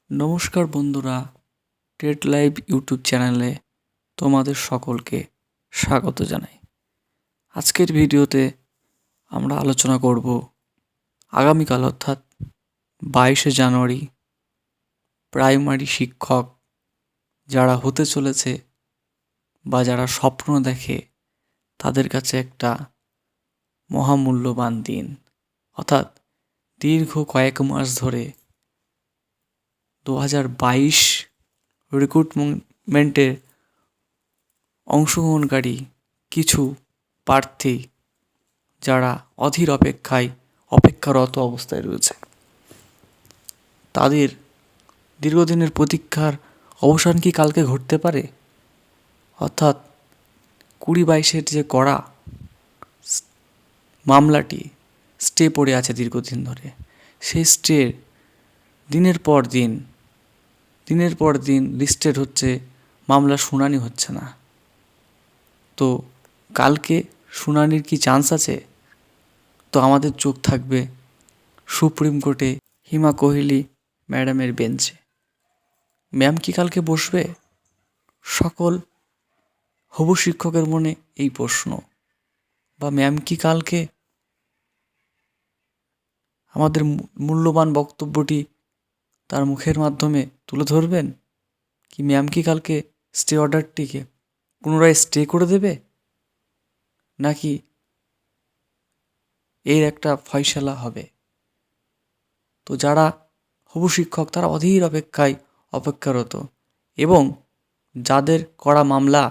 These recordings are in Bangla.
নমস্কার বন্ধুরা, টেট লাইভ ইউটিউব চ্যানেলে তোমাদের সকলকে স্বাগত জানাই। আজকের ভিডিওতে আমরা আলোচনা করব আগামীকাল অর্থাৎ 22শে জানুয়ারি প্রাইমারি শিক্ষক যারা হতে চলেছে বা যারা স্বপ্ন দেখে তাদের কাছে একটা মহামূল্যবান দিন, অর্থাৎ দীর্ঘ কয়েক মাস ধরে 2022 রিক্রুটমেন্টের অংশগ্রহণকারী কিছু প্রার্থী যারা অধীর অপেক্ষারত অবস্থায় রয়েছে, তাদের দীর্ঘদিনের প্রতীক্ষার অবসান কি কালকে ঘটতে পারে? অর্থাৎ 2022-এর যে করা মামলাটি স্টে পড়ে আছে দীর্ঘদিন ধরে, সেই স্টে দিনের পর দিন লিস্টেড হচ্ছে, মামলার শুনানি হচ্ছে না। তো কালকে শুনানির কি চান্স আছে? তো আমাদের চোখ থাকবে সুপ্রিম কোর্টে হিমা কোহলি ম্যাডামের বেঞ্চে। ম্যাম কি কালকে বসবে? সকল হবু শিক্ষকের মনে এই প্রশ্ন। বা ম্যাম কি কালকে আমাদের মূল্যবান বক্তব্যটি তার মুখের মাধ্যমে তুলে ধরবেন? কি ম্যাম কি কালকে স্টে অর্ডারটিকে পুনরায় স্টে করে দেবে, নাকি এর একটা ফয়সালা হবে? তো যারা হবু শিক্ষক তারা অধীর অপেক্ষারত, এবং যাদের করা মামলা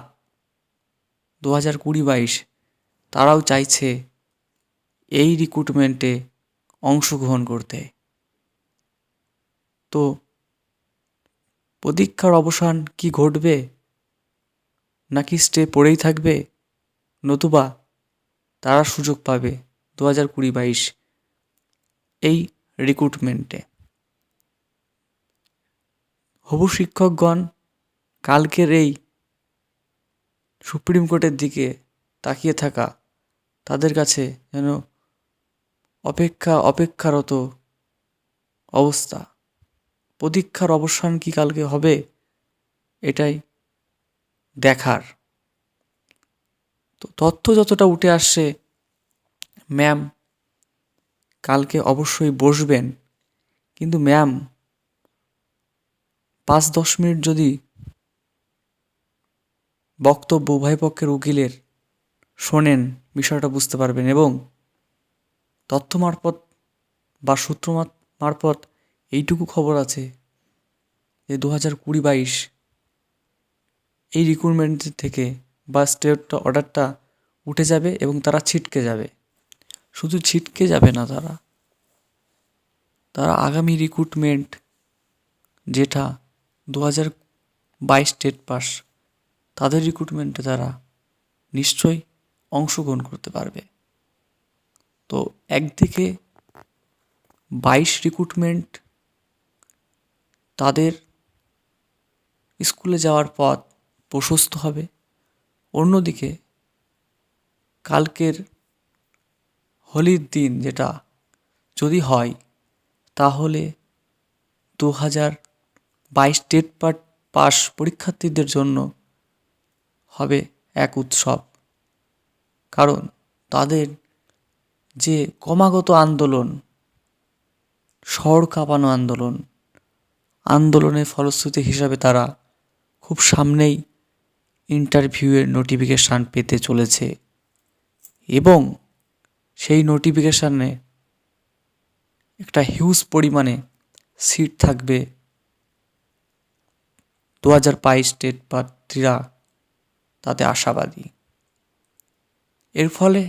2020-22 তারাও চাইছে এই রিক্রুটমেন্টে অংশগ্রহণ করতে। তো প্রতীক্ষার অবসান কি ঘটবে, নাকি স্টে পড়েই থাকবে, নতুবা তারা সুযোগ পাবে 2020-22 এই রিক্রুটমেন্টে? হবু শিক্ষকগণ কালকের এই সুপ্রিম কোর্টের দিকে তাকিয়ে থাকা, তাদের কাছে যেন অপেক্ষারত অবস্থা। প্রতীক্ষার অবসান কি কালকে হবে, এটাই দেখার। তো তথ্য যতটা উঠে আসছে, ম্যাম কালকে অবশ্যই বসবেন, কিন্তু ম্যাম 5-10 মিনিট যদি বক্তব্য উভয় পক্ষের উকিলের শোনেন, বিষয়টা বুঝতে পারবেন। এবং তথ্য মারফত বা সূত্র মারফত এইটুকু খবর আছে যে 2020-22 এই রিক্রুটমেন্ট থেকে বা স্টেট অর্ডারটা উঠে যাবে এবং তারা ছিটকে যাবে। শুধু ছিটকে যাবে না, তারা আগামী রিক্রুটমেন্ট যেটা 2022 স্টেট পাস, তাদের রিক্রুটমেন্টে তারা নিশ্চয়ই অংশগ্রহণ করতে পারবে। তো একদিকে 22 রিক্রুটমেন্ট, তাদের স্কুলে যাওয়ার পথ প্রশস্ত হবে। অন্যদিকে কালকের হোলির দিন যেটা যদি হয়, তাহলে 2022 স্টেট পাস পরীক্ষার্থীদের জন্য হবে এক উৎসব। কারণ তাদের যে ক্রমাগত আন্দোলন, শহর কাঁপানো আন্দোলনের ফলশ্রুতি হিসাবে তারা খুব সামনেই ইন্টারভিউয়ের নোটিফিকেশান পেতে চলেছে, এবং সেই নোটিফিকেশানে একটা হিউজ পরিমাণে সিট থাকবে। 2022 স্টেট প্রার্থীরা তাতে আশাবাদী। এর ফলে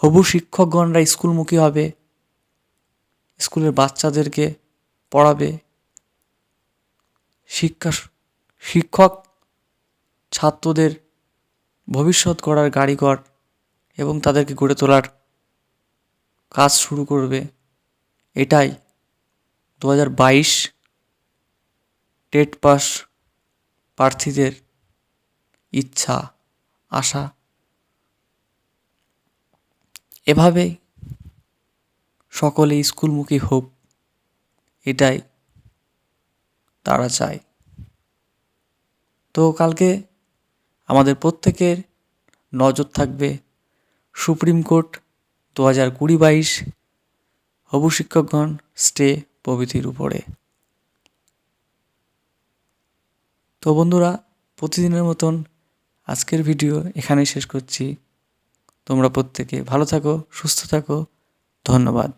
হবু শিক্ষকগণরা স্কুলমুখী হবে, স্কুলের বাচ্চাদেরকে পড়াবে। শিক্ষক ছাত্রদের ভবিষ্যৎ গড়ার কারিগর এবং তাদেরকে গড়ে তোলার কাজ শুরু করবে। এটাই 2022 টেট পাস প্রার্থীদের ইচ্ছা, আশা। এভাবেই সকলে স্কুলমুখী হোক এটাই তারা চায়। তো কালকে আমাদের প্রত্যেকের নজর থাকবে সুপ্রিম কোর্ট 2020-22 হবু শিক্ষকগণ স্টে প্রভৃতির উপরে। তো বন্ধুরা, প্রতিদিনের মতন আজকের ভিডিও এখানেই শেষ করছি। তোমরা প্রত্যেকে ভালো থাকো, সুস্থ থাকো। ধন্যবাদ।